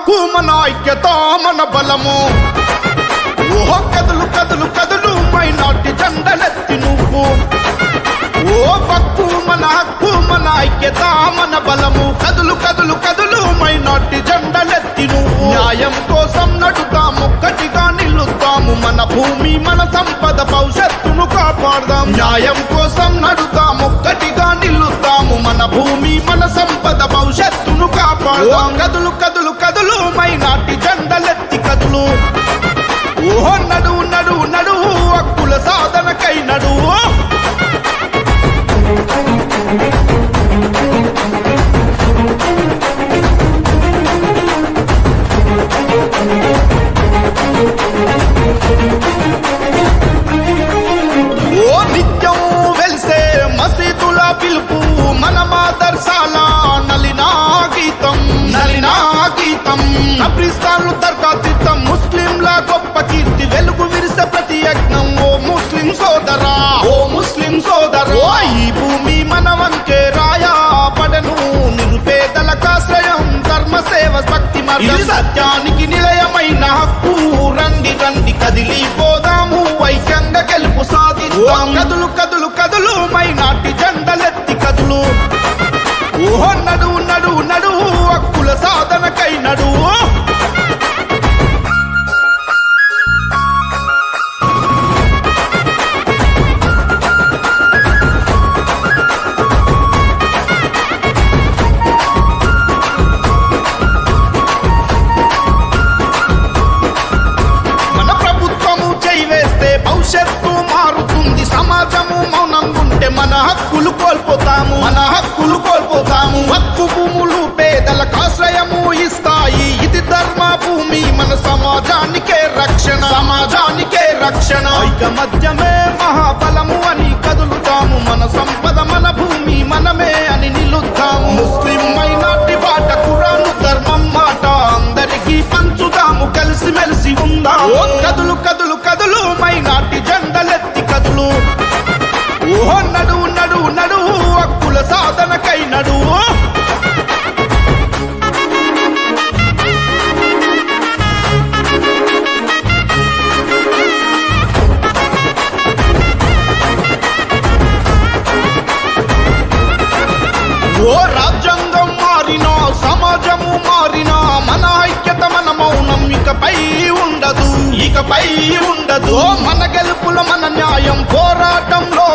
హక్కు మన ఐక్యత మన బలము ఓ కదులు కదులు కదులు మైనార్టీ జెండలెత్తి నువ్వు ఓ హక్కు మన ఐక్యత మన బలము కదులు కదులు కదులు మైనార్టీ జెండలెత్తి నువ్వు న్యాయం కోసం నడుతాము గట్టిగా నిలుద్దాము మన భూమి మన సంపద భవిష్యత్తును కాపాడదాం న్యాయం కోసం నడుతాము గట్టిగా నిలుద్దాము మన భూమి మన సంపద భవిష్యత్తును కాపాడదాం కదులు కదులు కదులు మైనార్టీ జెండలెత్తి కదులు ఓ నడువు నడువు నడువు హక్కుల సాధనకై నడువు ఓ నిత్యం వెలిసే మసీదుల పిలుపు మన మాదర్శాల నలినా గీతం కబ్రిస్తాన్లు దర్గా తీర్థం ముస్లింల గొప్ప కీర్తి వెలుగు విరిసే ప్రతి యజ్ఞం ఓ ముస్లిం సోదరా ఈ భూమి మన వంకే రాయా పడను నిరుపేదలకాశ్రయం ధర్మ సేవ భక్తి మార్గం సత్యానికి నిలయమైన హక్కు రండి రండి కదిలి పోదాము ఐక్యంగా గెలుపు సాధిద్దాం కదులు కదులు కదులు మైనార్టీ జెండలెత్తి కదులు ఓ నడువు నడువు నడువు హక్కుల సాధనకై నడువు భవిష్యత్తు మారుతుంది సమాజము మౌనంగుంటే మన హక్కులు కోల్పోతాము హక్కు భూములు పేదలకు ఆశ్రయము ఇస్తాయి ఇది ధర్మ భూమి మన సమాజానికే రక్షణ ఐకమత్యమే మహాబలము అని కదులుతాము మన సంపద మన భూమి మనమే అని నిలుద్దాము ముస్లిం మైనార్టీ బాట ఖురాను ధర్మం మాట అందరికీ పంచుదాము కలిసిమెలిసి ఉందాము కదులు కదులు కదులు మైనార్టీ జెండలెత్తి కదులు ఓ నడువు నడువు నడువు హక్కుల సాధనకై నడువు ఓ రాజ్యాంగం మారినా సమాజము మారినా మన ఐక్యత మన మౌనం ఇకపై ఉండదు మన గెలుపుల మన న్యాయం పోరాటంలో